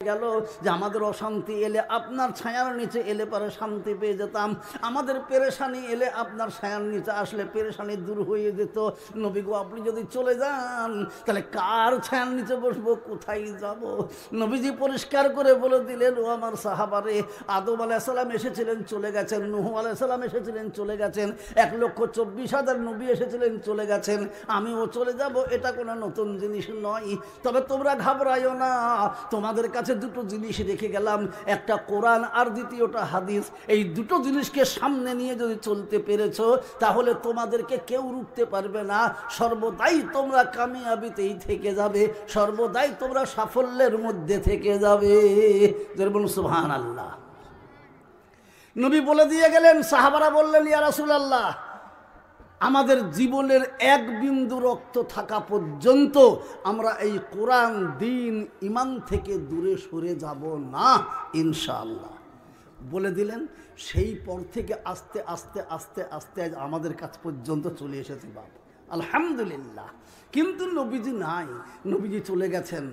গেল যে আমাদের অশান্তি এলে আপনার ছায়ার নিচে এলে পরে শান্তি পেয়ে যেতাম, আমাদের পেরেশানি এলে আপনার ছায়ার নিচে আসলে পেরেশানি দূর হয়ে যেত। নবী গো আপনি যদি চলে যান তাহলে কার ছায়ার নিচে বসবো, কোথায় যাব? নবীজি পরিষ্কার করে বলে দিলেন, ও আমার সাহাবারে, আদম আলাইহিস সালাম এসেছিলেন চলে গেছেন, নূহ আলাইহিস সালাম এসেছিলেন চলে গেছেন, 1,24,000 নবী এসেছিলেন চলে গেছেন, আমিও চলে যাব, এটা কোনো নতুন জিনিস নয়। তবে তোমরা ঘাবড়াইও না, তোমাদের কাছে দুটো জিনিস রেখে গেলাম, একটা কোরআন আর দ্বিতীয়টা হাদিস। এই দুটো জিনিসকে সামনে নিয়ে যদি চলতে পেরেছো তাহলে তোমাদেরকে কেউ রুখতে পারবে না, সর্বদাই তোমরা কামিয়াবিতেই থেকে যাবে, সর্বদাই তোমরা সাফল্যের মধ্যে থেকে যাবে। বলুন সুবহানাল্লাহ। নবী বলে দিয়ে গেলেন, সাহাবারা বললেন, ইয়া রাসূলুল্লাহ, আমাদের জীবনের এক বিন্দু রক্ত থাকা পর্যন্ত আমরা এই কোরআন, দিন, ঈমান থেকে দূরে সরে যাব না ইনশাআল্লাহ। বলে দিলেন। সেই পর থেকে আস্তে আস্তে আস্তে আস্তে আজ আমাদের কাছ পর্যন্ত চলে এসেছে বাবা, আলহামদুলিল্লাহ। কিন্তু নবীজি নাই, নবীজি চলে গেছেন।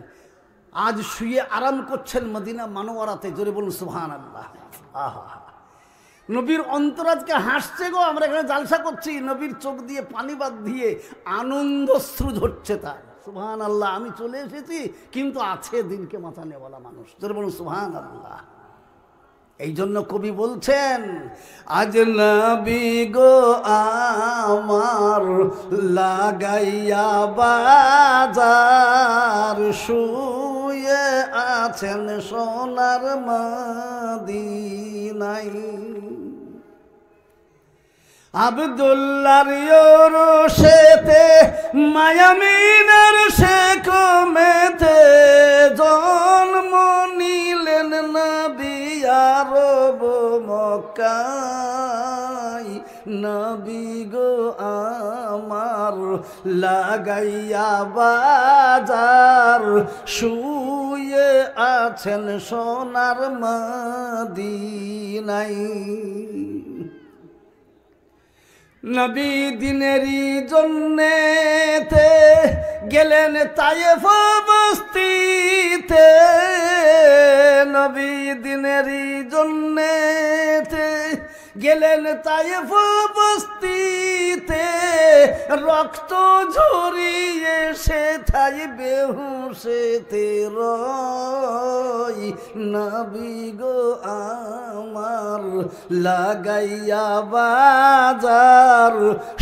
আজ শুয়ে আরাম করছেন মদিনা মানোয়ারাতে, জোরে বলুন সুবহানাল্লাহ। আহা, নবীর অন্তরাজকে হাসছে গো, আমরা এখানে জালসা করছি, নবীর চোখ দিয়ে পানি বাদ দিয়ে আনন্দশ্রু ঝরছে তার। সুবহানাল্লাহ। আমি চলে এসেছি কিন্তু আছে দিনকে মাথানেওয়ালা মানুষ, জোরে বলুন সুবহানাল্লাহ। এই জন্য কবি বলছেন, আজ নবী গো আমার লাগাইয়া বাজার, শুয়ে আছেন সোনার মদিনায়, আব্দুল্লাহর ইরশেতে মায়ামিনের শেকমেতে জন্ম নিলেন নবী আরব মক্কায়। নবী গো আমার লাগাইয়া বাজার, শুয়ে আছেন সোনার মদিনায়। নবী দিনেরই জন্যেতে গেলেন তায়েফ বস্তিতে, নবী দিনেরই জন্যেতে গেলেন তায়েফ বস্তিতে, রক্ত ঝরিয়ে সেথায় বেহুশেতে রয়। নবী গো আমার লাগাইয়া বাজার,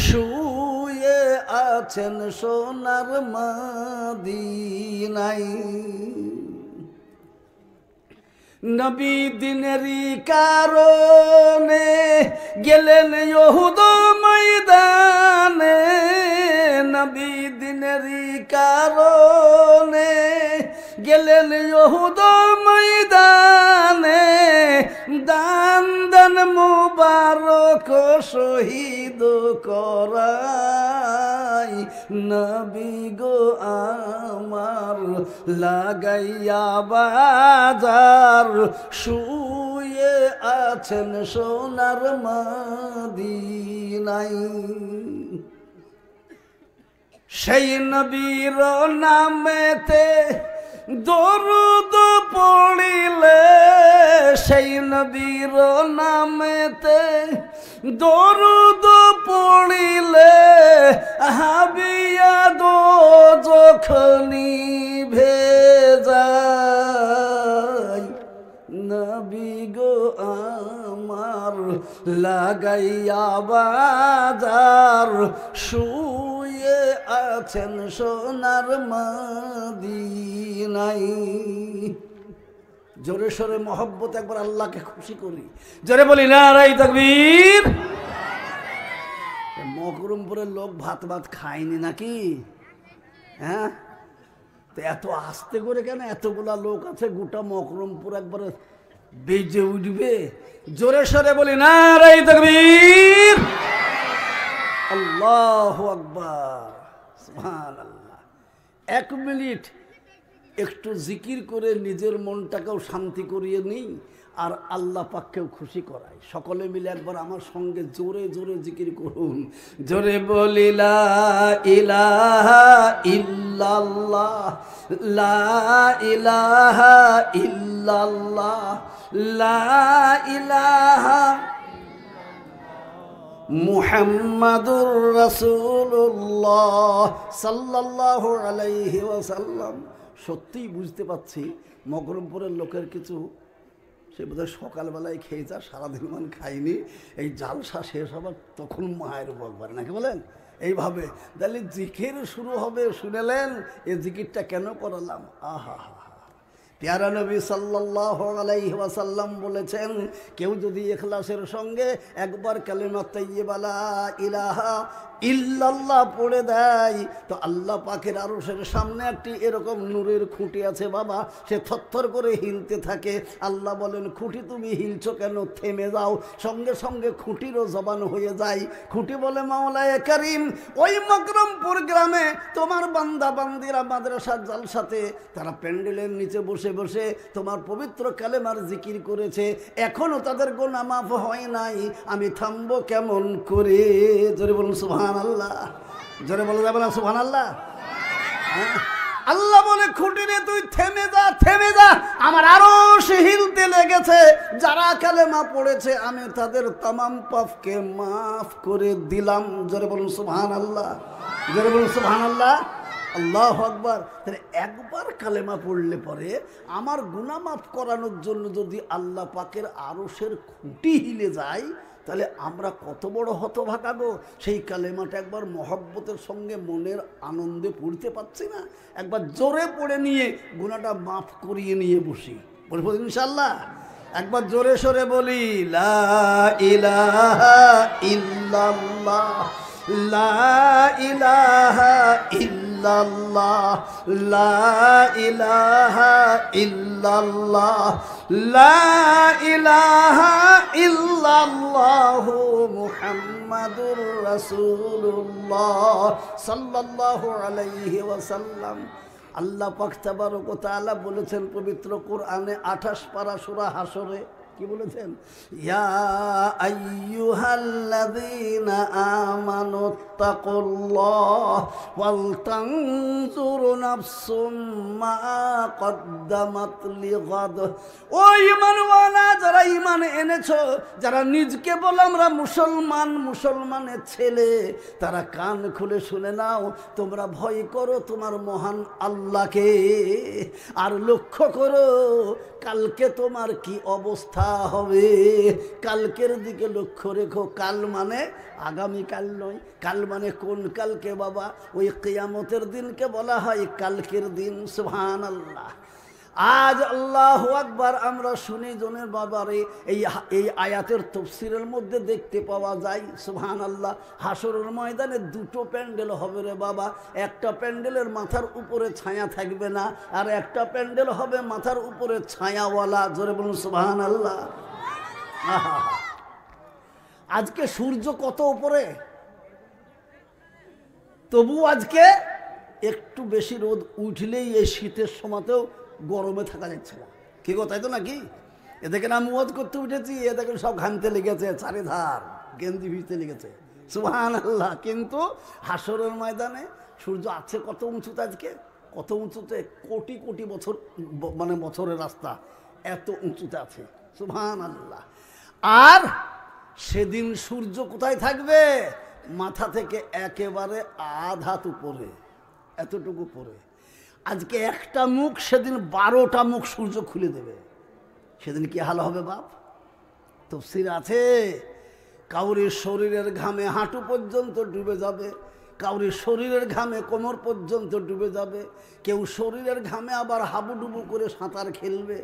শুয়ে আছেন সোনার মদিনায়। নবী দিনেরই কারণে গেলেন ইহুদ ময়দানে, নবী দিনেরই কারণে গেলেন ইহুদ ময়দানে, দান দান মুবারক শহীদ করাই। নবী গো আমার লাগাইয়া বাজার, শুয়ে আছেন সোনার মদিনায়। সেই নবীর নামেতে দরুদ পড়িলে, সেই নবীর নামেতে দরুদ পড়িলে, হাবিয়া দো যখনি ভেজায়। নবী গো আমার লাগাইয়া বাজার, শুয়ে আছেন সোনার মদিনায়। জোরে সোরে মহব্বত একবার আল্লাহকে খুশি করি, জোরে বলি নারায়ে তাকবীর। মকরমপুরের লোক ভাত ভাত খায়নি নাকি? হ্যাঁ, তো এত আস্তে করে কেন? এতগুলা লোক আছে, গোটা মকরমপুর একবারে বেজে উঠবে। জোরে সোরে বলি নারায়ে তাকবীর, আল্লাহু আকবার, সুবহানাল্লাহ। 1 মিনিট একটু জিকির করে নিজের মনটাকেও শান্তি করিয়ে নিই আর আল্লাহ পাককেও খুশি করাই। সকলে মিলে একবার আমার সঙ্গে জোরে জোরে জিকির করুন, জোরে বলি লা ইলাহা ইল্লাল্লাহ, লা ইলাহা ইল্লাল্লাহ, লা ইলাহা মুহাম্মাদুর রাসূলুল্লাহ সাল্লাল্লাহু আলাইহি ওয়াসাল্লাম। সত্যিই বুঝতে পারছি মকরমপুরের লোকের কিছু, সে বোধহয় সকালবেলায় খেয়েছে, সারাদিন মান খাইনি, এই জালসা শেষ হবার তখন মায়ের বকবার, নাকি বলেন? এইভাবে তাহলে জিকির শুরু হবে। শুনেলেন এই জিকিরটা কেন করালাম? আহা হা, প্যারা নবী সাল্লাল্লাহু আলাইহি ওয়াসাল্লাম বলেছেন, কেউ যদি ইখলাসের সঙ্গে একবার কালিমা তাইয়্যিবা লা ইলাহা ইল্লাল্লাহ পড়ে দেয় তো আল্লাহ পাকের আরশের সামনে একটি এরকম নূরের খুঁটি আছে বাবা, সে থরথর করে হিলতে থাকে। আল্লাহ বলেন, খুঁটি তুমি হিলছো কেন? থেমে যাও। সঙ্গে সঙ্গে খুঁটিরও জবান হয়ে যায়। খুঁটি বলে, মাওলায়ে কারীম, ওই মকরমপুর গ্রামে তোমার বান্দা বান্দিরা মাদ্রাসার জালসাতে তারা প্যান্ডেলের নিচে বসে বসে তোমার পবিত্র কালেমার জিকির করেছে, এখনো তাদের গুনাহ মাফ হয় নাই, আমি থামবো কেমন করে? জোরে বলুন সুবহানাল্লাহ, জোরে বলা যাবে না সুবহানাল্লাহ? আল্লাহ বলে, খুঁটি রে তুই থেমে যা, থেমে যা, আমার আরো হিলতে লেগেছে। যারা কালেমা পড়েছে আমি তাদের তামাম পাপকে মাফ করে দিলাম। জোরে বলুন সুবহানাল্লাহ, জোরে বলুন সুবহানাল্লাহ, আল্লাহু আকবার। তাহলে একবার কালেমা পড়লে পরে আমার গুনাহ মাফ করানোর জন্য যদি আল্লাহ পাকের আরশের খুঁটি হিলে যায়, তাহলে আমরা কত বড় হতভাগা গো। সেই কালেমাটা একবার মহব্বতের সঙ্গে মনের আনন্দে পড়তে পারছি না, একবার জোরে পড়ে নিয়ে গুনাহটা মাফ করিয়ে নিয়ে বসি, বলবো ইনশাআল্লাহ। একবার জোরে সরে বলি, লা ইলাহা ইল্লাল্লাহ, লা ইলাহা ইল্লাল্লাহ, লা ইলাহা ইল্লাল্লাহ, লা ইলাহা ইল্লাল্লাহু মুহাম্মাদুর রাসূলুল্লাহ সাল্লাল্লাহু আলাইহি ওয়াসাল্লাম। আল্লাহ পাক তাবারক ওয়া তাআলা বলেছেন পবিত্র কোরআনে 28 পারা সূরা হাশরে, কি বলেছেন? ইয়া আইয়ুহাল্লাযীনা আমানুত্তাকুল্লাহ ওয়াল তানজুর নাফসুম মা কদ্দামাত লিগাদ। ও ঈমানওয়ালা, যারা ঈমান এনেছো, যারা নিজকে বলে আমরা মুসলমান, মুসলমানের ছেলে, তারা কান খুলে শুনে নাও, তোমরা ভয় করো তোমার মহান আল্লাহকে, আর লক্ষ্য করো কালকে তোমার কি অবস্থা হবে। কালকের দিকে লক্ষ্য রেখো। কাল মানে আগামীকাল নয়, কাল মানে কোন কালকে বাবা? ওই কিয়ামতের দিনকে বলা হয় কালকের দিন। সুবহানাল্লাহ। আজ আল্লাহু আকবার আমরা শুনি জনের বাবারে এই আয়াতের তাফসীরের মধ্যে দেখতে পাওয়া যায়, সুবহানাল্লাহ, হাসরের ময়দানে দুটো প্যান্ডেল হবে রে বাবা। একটা প্যান্ডেলের মাথার উপরে ছায়া থাকবে না, আর একটা প্যান্ডেল হবে মাথার উপরে ছায়াওয়ালা। জোরে বলুন সুবহানাল্লাহ। আজকে সূর্য কত উপরে, তবু আজকে একটু বেশি রোদ উঠলেই এই শীতের সময়তেও গরমে থাকা যাচ্ছে না, কি গো, তাই তো নাকি? এ দেখেন আমি ওয়াজ করতে উঠেছি, এ দেখেন সব ঘামতে লেগেছে, চারিধার গেঞ্জি ভিজতে লেগেছে, সুবহানাল্লাহ। কিন্তু হাসরের ময়দানে সূর্য আছে কত উঁচুতে, আজকে কত উঁচুতে, কোটি কোটি বছর মানে বছরের রাস্তা, এত উঁচুতে আছে, সুবহানাল্লাহ। আর সেদিন সূর্য কোথায় থাকবে? মাথা থেকে একেবারে আধাত উপরে, এতটুকু পরে। আজকে একটা মুখ, সেদিন 12টা মুখ সূর্য খুলে দেবে। সেদিন কি হাল হবে বাপ? তাফসীর আছে, কাউরির শরীরের ঘামে হাঁটু পর্যন্ত ডুবে যাবে, কাউরির শরীরের ঘামে কোমর পর্যন্ত ডুবে যাবে, কেউ শরীরের ঘামে আবার হাবুডুবু করে সাঁতার খেলবে,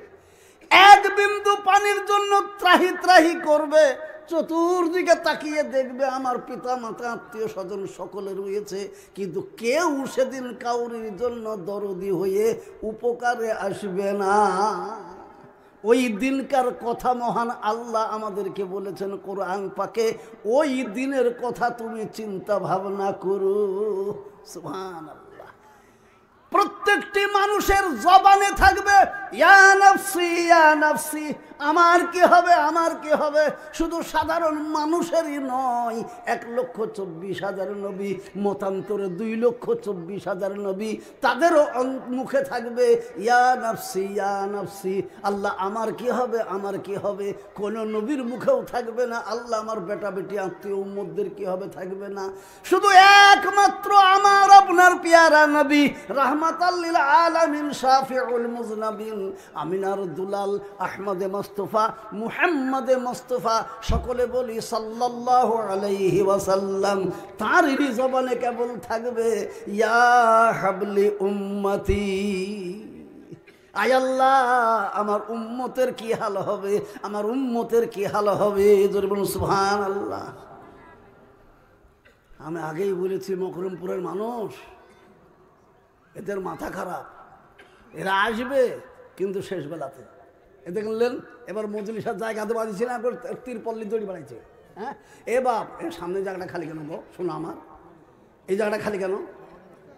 এক বিন্দু পানির জন্য ত্রাহি ত্রাহি করবে, চতুর্দিকে তাকিয়ে দেখবে আমার পিতা মাতা আত্মীয় স্বজন সকলে রয়েছে, কিন্তু কেউ সেদিন কাউরির জন্য দরদি হয়ে উপকারে আসবে না। ওই দিনকার কথা মহান আল্লাহ আমাদেরকে বলেছেন কোরআন পাকে, ওই দিনের কথা তুমি চিন্তা ভাবনা করো। সুবহানাল্লাহ। প্রত্যেকটি মানুষের জবানে থাকবে ইয়া নফসি ইয়া নফসি, আমার কি হবে, আমার কি হবে। শুধু সাধারণ মানুষেরই নয়, 1,24,000 নবী, মতান্তরে 2,24,000 নবী, তাদেরও মুখে থাকবে ইয়া নফসি ইয়া নফসি, আল্লাহ আমার কি হবে, আমার কি হবে। কোন নবীর মুখেও থাকবে না আল্লাহ আমার বেটা বেটি আত্মীয় উম্মতদের কি হবে, থাকবে না। শুধু একমাত্র আমার আপনার পিয়ারা নবী রাহমাতাল লিল আলামিন শাফিউল মুজনাবিন আমিনার দুলাল আহমদে মুস্তাফা মুহাম্মদে মুস্তাফা, সকলে বলি সাল্লাল্লাহু আলাইহি ওয়াসাল্লাম, তারই জবানে কেবল থাকবে ইয়া হাবলি উম্মতি। আয় আল্লাহ আমার উম্মতের কি হাল হবে, আমার উম্মতের কি হাল হবে। জোরে বলুন সুবহানাল্লাহ। আমি আগেই বলেছি মকরমপুরের মানুষ এদের মাথা খারাপ, এরা আসবে কিন্তু শেষ বেলাতে। এ দেখলেন এবার মজলিসার জায়গাতে বাঁধিয়েছে না, তিরপল্লি দড়ি বানাইছে। হ্যাঁ এ বাপ, এর সামনে জায়গাটা খালি কেন গো, শোনো আমার এই জায়গাটা খালি কেন,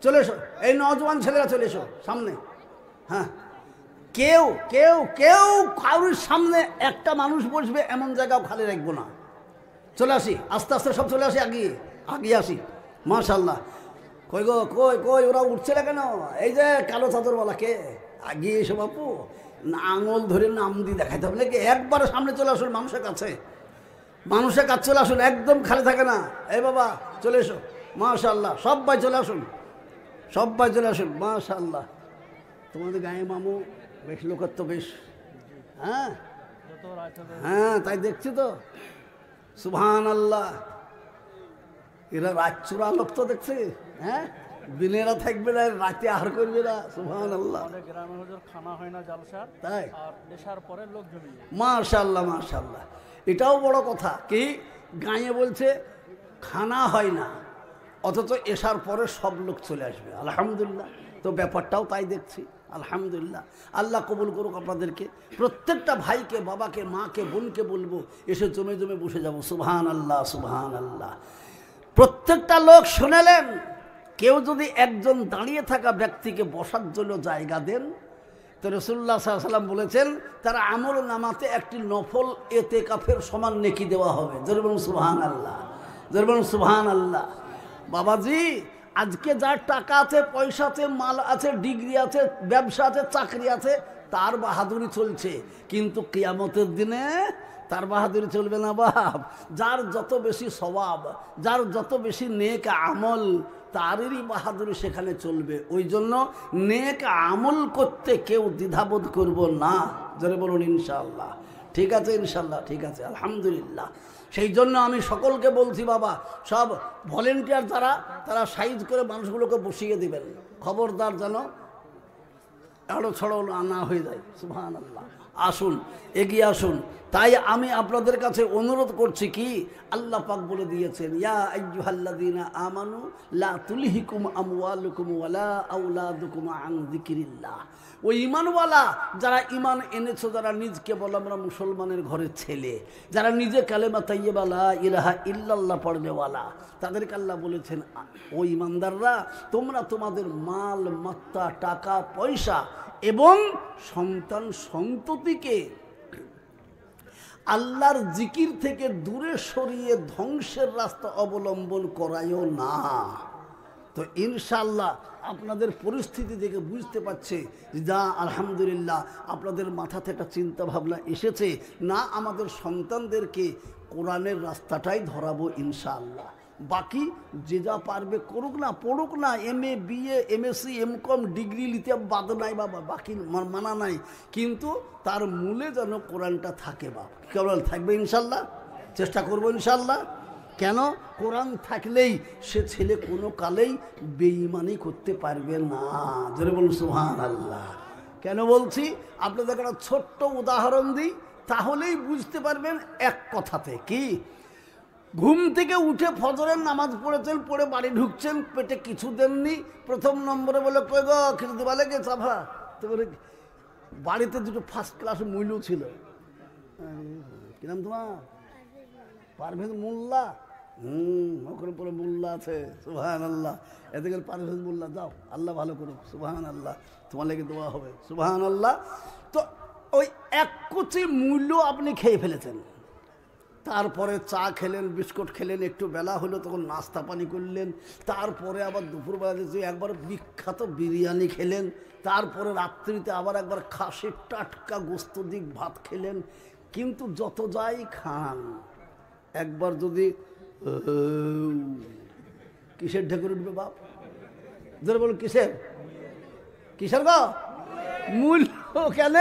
চলে এসো, এই নজওয়ান ছেলেরা চলে এসো সামনে। হ্যাঁ কেউ কেউ কেউ কারোর সামনে একটা মানুষ বসবে এমন জায়গাও খালি রাখবো না। চলে আসি আস্তে আস্তে, সব চলে আসি, আগিয়ে আগিয়ে আসি। মাশাআল্লাহ। কই গো, কই কই ওরা উঠছে না কেন? এই যে কালো চাদরওয়ালা কে, আগিয়ে এসো বাপু, আঙুল ধরে নাম দিয়ে দেখাইতে হবে নাকি? একবারে সামনে চলে আসুন, মানুষের কাছে, মানুষের কাছে চলে আসুন, একদম খালি থাকে না। এই বাবা চলে এসো, মাশাআল্লাহ, সবাই চলে আসুন, সবাই চলে আসুন, মাশাআল্লাহ। তোমাদের গায়ে মামু বেশ লোকের তো বেশ, হ্যাঁ হ্যাঁ তাই দেখছি তো, সুবহানাল্লাহ। এরা রাতচুরা লোক তো দেখছি, হ্যাঁ দিনেরা থাকবে না, রাতে আহার করবে না, সুবহানাল্লাহ। খানা হয় না জালসা, তাই আর এশার পরে লোক জমি, মাশাআল্লাহ মাশাআল্লাহ। এটাও বড় কথা কি, গায়ে বলছে খানা হয় না, অথচ এশার পরে সব লোক চলে আসবে, আলহামদুলিল্লাহ। তো ব্যাপারটাও তাই দেখছি, আলহামদুলিল্লাহ। আল্লাহ কবুল করুক আপনাদেরকে। প্রত্যেকটা ভাইকে, বাবাকে, মাকে, বোনকে বলবো এসে জমে জমে বসে যাবো, সুবহানাল্লাহ সুবহানাল্লাহ। প্রত্যেকটা লোক শুনেলেন, কেউ যদি একজন দাঁড়িয়ে থাকা ব্যক্তিকে বসার জন্য জায়গা দেন, তো রাসূলুল্লাহ সাল্লাল্লাহু আলাইহি ওয়াসাল্লাম বলেছেন তার আমল নামাতে একটি নফল এতেকাফের সমান নেকি দেওয়া হবে। জোরে বলুন সুবহানাল্লাহ, জোরে বলুন সুবহানাল্লাহ। বাবাজি আজকে যার টাকা আছে, পয়সা আছে, মাল আছে, ডিগ্রি আছে, ব্যবসা আছে, চাকরি আছে, তার বাহাদুরি চলছে, কিন্তু কিয়ামতের দিনে তার বাহাদুরি চলবে না বাপ। যার যত বেশি সওয়াব, যার যত বেশি নেক আমল, তারই বাহাদুরি সেখানে চলবে। ওই জন্য নেক আমল করতে কেউ দ্বিধাবোধ করব না। জোরে বলুন ইনশাআল্লাহ। ঠিক আছে ইনশাআল্লাহ, ঠিক আছে, আলহামদুলিল্লাহ। সেই জন্য আমি সকলকে বলছি বাবা, সব ভলেন্টিয়ার যারা, তারা সাইজ করে মানুষগুলোকে বসিয়ে দিবেন, খবরদার যেন এড়ো ছড়ো না হয়ে যায়। সুবহানাল্লাহ। আসুন, এগিয়ে আসুন। তাই আমি আপনাদের কাছে অনুরোধ করছি কি, আল্লাহ পাক বলে দিয়েছেন ইয়া আইয়ুহাল্লাযীনা আমানু লা তুলহিকুম আমওয়ালুকুম ওয়ালা আওলাদুকুম আন যিকরিল্লাহ। ওই ঈমানওয়ালা যারা ঈমান এনেছো, যারা নিজকে বলে আমরা মুসলমানের ঘরের ছেলে, যারা নিজে কালেমা তাইয়্যিবা লা ইলাহা ইল্লাল্লাহ পড়নেওয়ালা, তাদেরকে আল্লাহ বলেছেন ও ঈমানদাররা, তোমরা তোমাদের মাল মাত্তা, টাকা পয়সা এবং সন্তান সন্ততিকে আল্লাহর জিকির থেকে দূরে সরিয়ে ধ্বংসের রাস্তা অবলম্বন করায়ও না। তো ইনশাআল্লাহ আপনাদের পরিস্থিতি দেখে বুঝতে পারছে যা আলহামদুলিল্লাহ আপনাদের মাথা থেকে চিন্তা ভাবনা এসেছে না, আমাদের সন্তানদেরকে কোরআনের রাস্তাটাই ধরাবো ইনশাআল্লাহ। বাকি যে যা পারবে করুক না, পড়ুক না, MA BA MSc MCom degree নিতে বাদ নাই বাবা, বাকি মানা নাই, কিন্তু তার মূলে যেন কোরআনটা থাকে বাবা। কেবল থাকবে ইনশাল্লাহ, চেষ্টা করবো ইনশাল্লাহ। কেন? কোরআন থাকলেই সে ছেলে কোনো কালেই বেঈমানি করতে পারবে না। জোরে বলুন সুবহানাল্লাহ। কেন বলছি? আপনাদের একটা ছোট্ট উদাহরণ দিই, তাহলেই বুঝতে পারবেন এক কথাতে। কি? ঘুম থেকে উঠে ফজরের নামাজ পড়েছেন, পড়ে বাড়ি ঢুকছেন, পেটে কিছু দেননি, প্রথম নম্বরে বলে কই গো কিছু দেবা লেগে চাফা, তো বলে বাড়িতে দুটো ফার্স্ট ক্লাস মূল্য ছিল, কি নাম তোমার? পারভেজ মোল্লা। মকরমপুরে মোল্লা আছে, সুবহানাল্লাহ। এদিকে পারভেজ মোল্লা, যাও, আল্লাহ ভালো করুক, সুবহানাল্লাহ, তোমার লেগে দোয়া হবে, সুবহানাল্লাহ। তো ওই এক কুচি মূল্য আপনি খেয়ে ফেলেছেন, তারপরে চা খেলেন, বিস্কুট খেলেন, একটু বেলা হলো তখন নাস্তা পানি করলেন, তারপরে আবার দুপুরবেলা যে একবার বিখ্যাত বিরিয়ানি খেলেন, তারপরে রাত্রিতে আবার একবার খাসির টাটকা গোস্ত দিক ভাত খেলেন। কিন্তু যত যাই খান, একবার যদি কিসের ঢেকুর উঠবে বাপ, ধরে বলুন কিসের, কিসের গো মূল্য কেন?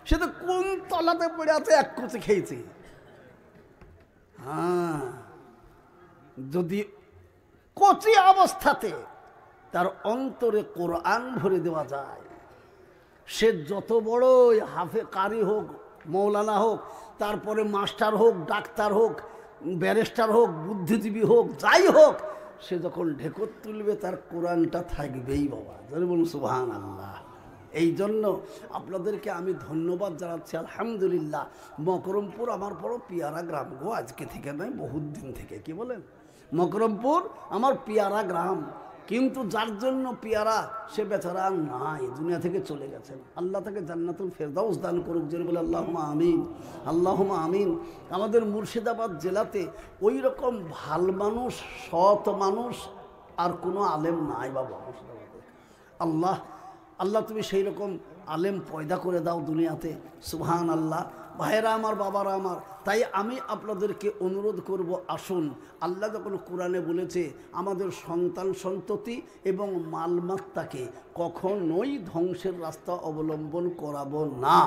সে তো কোন তলাতে পড়ে আছে, এক কুচি খেয়েছি। হ্যাঁ, যদি কচি অবস্থাতে তার অন্তরে কোরআন ভরে দেওয়া যায়, সে যত বড়ই হাফে কারি হোক, মৌলানা হোক, তারপরে মাস্টার হোক, ডাক্তার হোক, ব্যারিস্টার হোক, বুদ্ধিজীবী হোক, যাই হোক, সে যখন ঢেকুর তুলবে তার কোরআনটা থাকবেই বাবা, যদি বলুন সুবহানাল্লাহ। এই জন্য আপনাদেরকে আমি ধন্যবাদ জানাচ্ছি, আলহামদুলিল্লাহ। মকরমপুর আমার বড় পিয়ারা গ্রাম গো, আজকে থেকে নয়, বহুত দিন থেকে। কি বলেন? মকরমপুর আমার পিয়ারা গ্রাম, কিন্তু যার জন্য পিয়ারা সে বেচারা নাই, দুনিয়া থেকে চলে গেছেন। আল্লাহ তাকে জান্নাতুল ফেরদাউস দান করুক, যেন বলে আল্লাহুম্মা আমিন, আল্লাহুম্মা আমিন। আমাদের মুর্শিদাবাদ জেলাতে ওই রকম ভাল মানুষ, সৎ মানুষ আর কোনো আলেম নাই বাবা মুর্শিদাবাদে। আল্লাহ আল্লাহ তুমি সেই রকম আলেম পয়দা করে দাও দুনিয়াতে, সুবহানাল্লাহ। ভাইয়েরা আমার, বাবারা আমার, তাই আমি আপনাদেরকে অনুরোধ করব, আসুন, আল্লাহ যখন কোরআনে বলেছে আমাদের সন্তান সন্ততি এবং মালমাত্তাকে কখনোই ধ্বংসের রাস্তা অবলম্বন করাবো না,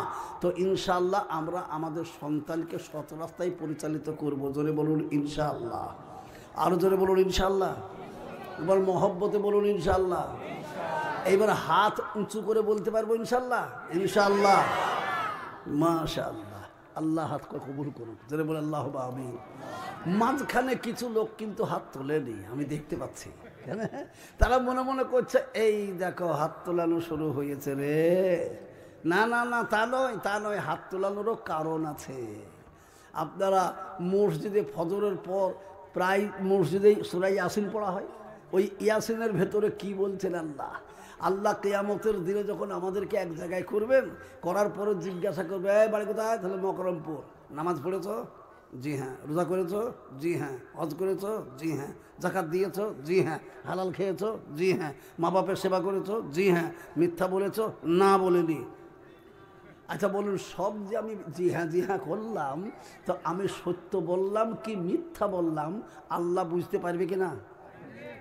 তো ইনশাআল্লাহ আমরা আমাদের সন্তানকে সৎ রাস্তায় পরিচালিত করব। জোরে বলুন ইনশাআল্লাহ, আরও জোরে বলুন ইনশাআল্লাহ, এবার মহব্বতে বলুন ইনশাআল্লাহ। এইবার হাত উঁচু করে বলতে পারবো ইনশাআল্লাহ, ইনশাআল্লাহ, মাশাআল্লাহ। আল্লাহ হাত কবুল করুক, যেটা বলে আল্লাহ আমিন। মাঝখানে কিছু লোক কিন্তু হাত তোলেনি, আমি দেখতে পাচ্ছি। তারা মনে মনে করছে এই দেখো হাত তোলানো শুরু হয়েছে রে। না না না, তা নয়, তা নয়, হাত তোলানোরও কারণ আছে। আপনারা মসজিদে ফজরের পর প্রায় মসজিদে সূরা ইয়াসিন পড়া হয়, ওই ইয়াসিনের ভেতরে কি বলছেন আল্লাহ? আল্লাহ কিয়ামতের দিনে যখন আমাদেরকে এক জায়গায় করবেন, করার পরে জিজ্ঞাসা করবে, এই বাড়ি কোথায়? তাহলে মকরমপুর। নামাজ পড়েছ? জি হ্যাঁ। রোজা করেছ? জি হ্যাঁ। হজ করেছ? জি হ্যাঁ। যাকাত দিয়েছ? জি হ্যাঁ। হালাল খেয়েছ? জি হ্যাঁ। মা বাপের সেবা করেছ? জি হ্যাঁ। মিথ্যা বলেছ? না বলিনি। আচ্ছা বলুন, সব যে আমি জি হ্যাঁ জি হ্যাঁ করলাম, তো আমি সত্য বললাম কি মিথ্যা বললাম, আল্লাহ বুঝতে পারবে কিনা?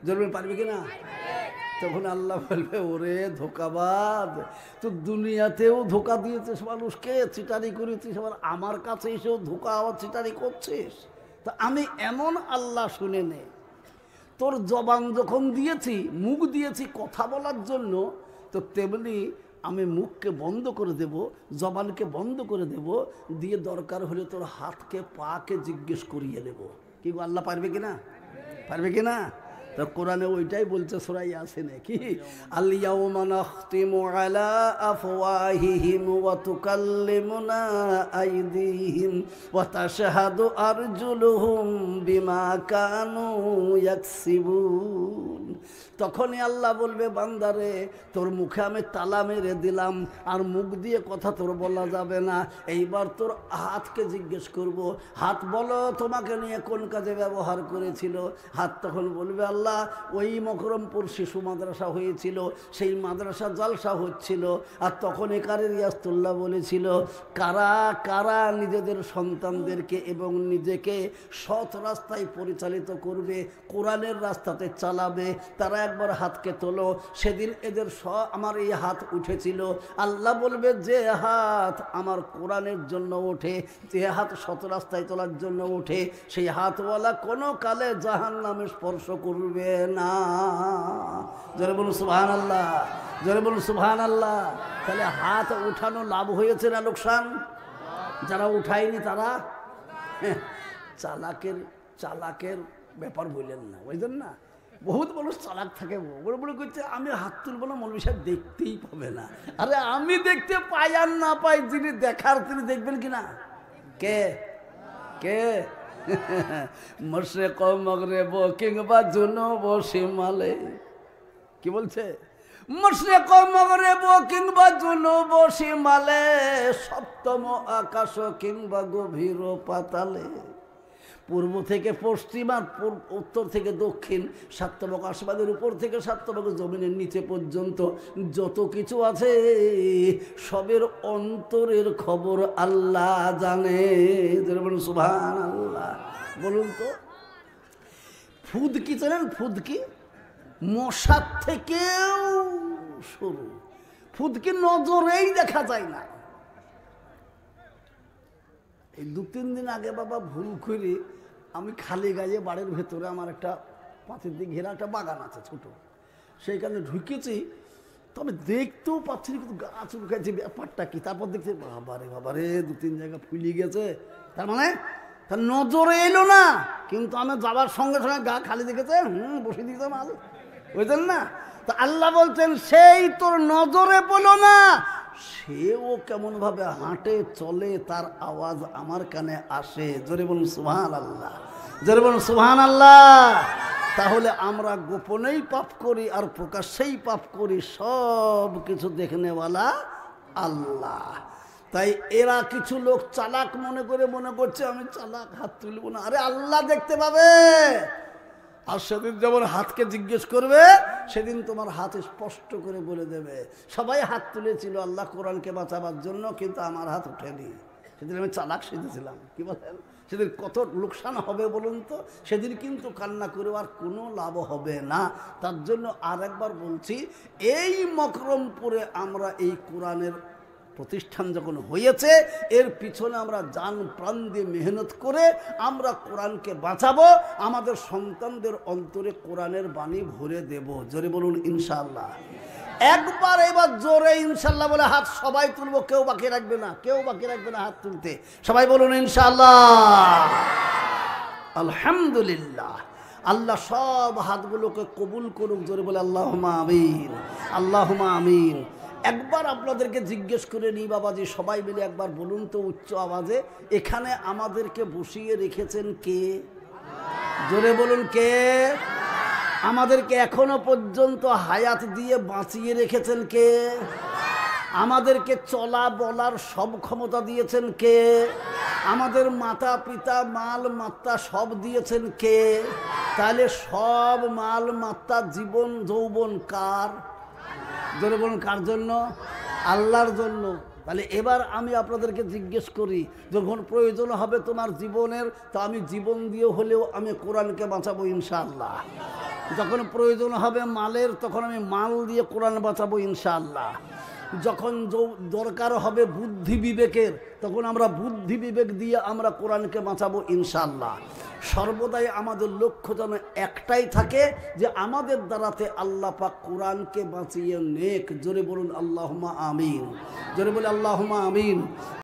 জরুরি পারবে কিনা? তখন আল্লাহ বলবে, ওরে ধোকাবাজ, তো দুনিয়াতেও ধোকা দিয়েছিস মানুষকে, চিটারি করেছিস, আবার আমার কাছে এসেও ধোকা আবার চিটারি করছিস। তা আমি এমন আল্লাহ শুনে নে, তোর জবান যখন দিয়েছি, মুখ দিয়েছি কথা বলার জন্য, তো তেমনি আমি মুখকে বন্ধ করে দেব, জবানকে বন্ধ করে দেব, দিয়ে দরকার হলে তোর হাতকে পাকে জিজ্ঞেস করিয়ে নেব। কি আল্লাহ পারবে কিনা? পারবে কিনা? তো কোরআনে ওইটাই বলছে সূরা ইয়াসিনে, কি আল ইয়াউমা নাখতিমু আলা আফওয়াহিহিম ওয়া তুকাল্লিমুনা আইদিহিম ওয়া তাশহাদু আরজুলুহুম বিমা কানু ইয়াকসিবুন। তখনই আল্লাহ বলবে, বান্দারে তোর মুখে আমি তালা মেরে দিলাম, আর মুখ দিয়ে কথা তোর বলা যাবে না। এইবার তোর হাতকে জিজ্ঞেস করব, হাত বলো তোমাকে নিয়ে কোন কাজে ব্যবহার করেছিল? হাত তখন বলবে, আল্লাহ ওই মকরমপুর শিশু মাদ্রাসা হয়েছিল, সেই মাদ্রাসা জালসা হচ্ছিল, আর তখন একারে রিয়াজতুল্লাহ বলেছিল, কারা কারা নিজেদের সন্তানদেরকে এবং নিজেকে সৎ রাস্তায় পরিচালিত করবে, কোরআনের রাস্তাতে চালাবে, তারা একবার হাতকে তোলো। সেদিন এদের আমার এই হাত উঠেছিল। আল্লাহ বলবে, যে হাত আমার কোরআনের জন্য ওঠে, যে হাত সৎ রাস্তায় তোলার জন্য ওঠে, সেই হাতওয়ালা কোনো কালে জাহান্নামে স্পর্শ করবে না। জোরে বলুন সুবহানাল্লাহ, জোরে বলুন সুবহানাল্লাহ। তাহলে হাত উঠানো লাভ হয়েছে না লোকসান? যারা উঠায়নি তারা চালাকের ব্যাপার বললেন না, বুঝলেন না? বহুত মানুষ চালাক থাকে, বড় বড় করছে আমি হাত তুলবো না, মৌলভী সাহেব দেখতেই পাবে না। আরে আমি দেখতে পাই আর না পাই, যিনি দেখার তিনি দেখবেন কিনা? কে কে? মশরিক মাগরিব কিংবা জুনুব শিমালে, কি বলছে? মশরিক মাগরিব কিংবা জুনুব শিমালে, সপ্তম আকাশ কিংবা গভীর পাতালে, পূর্ব থেকে পশ্চিম আর উত্তর থেকে দক্ষিণ, সাতবক আসমানের উপর থেকে সাতবক জমিনের নিচে পর্যন্ত যত কিছু আছে সবের অন্তরের খবর আল্লাহ জানে। বলুন সুবহানাল্লাহ। বলুন তো, ফুদকি জানেন? ফুদকি মশার থেকেও সরু, ফুদকি নজরেই দেখা যায় না। এই 2-3 দিন আগে বাবা ভুল করে আমি খালি গায়ে বাড়ির ভেতরে আমার একটা পাঁচের দিকে ঘেরা একটা বাগান আছে ছোট, সেইখানে ঢুকেছি। তবে দেখতেও পাচ্ছি না, কিন্তু গাছ উঠেছে, ব্যাপারটা কি? তারপর দেখছি বাবারে 2-3 জায়গা ফুলিয়ে গেছে। তার মানে তার নজরে এলো না, কিন্তু আমি যাবার সঙ্গে সঙ্গে গা খালি দেখেছে, বসে দিতে মাল, বুঝলেন না? তা আল্লাহ বলছেন সেই তোর নজরে পড়লো না, সেও কেমন ভাবে হাঁটে চলে, তার আওয়াজ আমার কানে আসে। জোরে বলুন সুবহানাল্লাহ, জোরে বলুন সুবহানাল্লাহ। তাহলে আমরা গোপনেই পাপ করি আর প্রকাশ্যেই পাপ করি, সব কিছু দেখনেওয়ালা আল্লাহ। তাই এরা কিছু লোক চালাক মনে করছে আমি চালাক, হাত তুলব না। আরে আল্লাহ দেখতে পাবে। আর সেদিন যেমন হাতকে জিজ্ঞেস করবে, সেদিন তোমার হাত স্পষ্ট করে বলে দেবে। সবাই হাত তুলেছিল আল্লাহ কোরআনকে বাঁচাবার জন্য, কিন্তু আমার হাত ওঠেনি। সেদিন আমি চালাক সেজেছিলাম। কি বলেন? সেদিন কত লোকসান হবে বলুন তো। সেদিন কিন্তু কান্না করে আর কোনো লাভ হবে না। তার জন্য আর একবার বলছি, এই মকরমপুরে আমরা এই কোরআনের প্রতিষ্ঠান যখন হয়েছে, এর পিছনে আমরা জান প্রাণ দিয়ে মেহনত করে আমরা কোরআনকে বাঁচাবো, আমাদের সন্তানদের অন্তরে কোরআনের বাণী ভরে দেব। জোরে বলুন ইনশাআল্লাহ। একবার এবার জোরে ইনশাআল্লাহ বলে হাত সবাই তুলবো, কেউ বাকি রাখবে না, কেউ বাকি রাখবে না হাত তুলতে। সবাই বলুন ইনশাআল্লাহ। আলহামদুলিল্লাহ। আল্লাহ সব হাতগুলোকে কবুল করুক। জোরে বলে আল্লাহুম্মা আমিন, আল্লাহুম্মা আমিন। একবার আপনাদেরকে জিজ্ঞেস করে নিই বাবাজি, সবাই মিলে একবার বলুন তো উচ্চ আওয়াজে, এখানে আমাদেরকে বসিয়ে রেখেছেন কে? জোরে বলুন কে? আমাদেরকে এখনো পর্যন্ত হায়াত দিয়ে বাঁচিয়ে রেখেছেন কে? আমাদেরকে চলা বলার সব ক্ষমতা দিয়েছেন কে? আমাদের মাতা পিতা মাল মাত্রা সব দিয়েছেন কে? তাহলে সব মাল মাত্রা জীবন যৌবন কার? জোরে বলুন কার জন্য? আল্লাহর জন্য। তাহলে এবার আমি আপনাদেরকে জিজ্ঞেস করি, যখন প্রয়োজন হবে তোমার জীবনের, তো আমি জীবন দিয়ে হলেও আমি কোরআনকে বাঁচাবো ইনশাআল্লাহ। যখন প্রয়োজন হবে মালের, তখন আমি মাল দিয়ে কোরআন বাঁচাবো ইনশাআল্লাহ। যখন দরকার হবে বুদ্ধি বিবেকের, তখন আমরা বুদ্ধি বিবেক দিয়ে আমরা কোরআনকে বাঁচাবো ইনশাআল্লাহ। সর্বদাই আমাদের লক্ষ্য যেন একটাই থাকে, যে আমাদের দ্বারাতে আল্লাহ পাক কোরআনকে বাঁচিয়ে নেক। জোরে বলুন আল্লাহুম্মা আমিন, জোরে বলে আল্লাহুম্মা আমিন।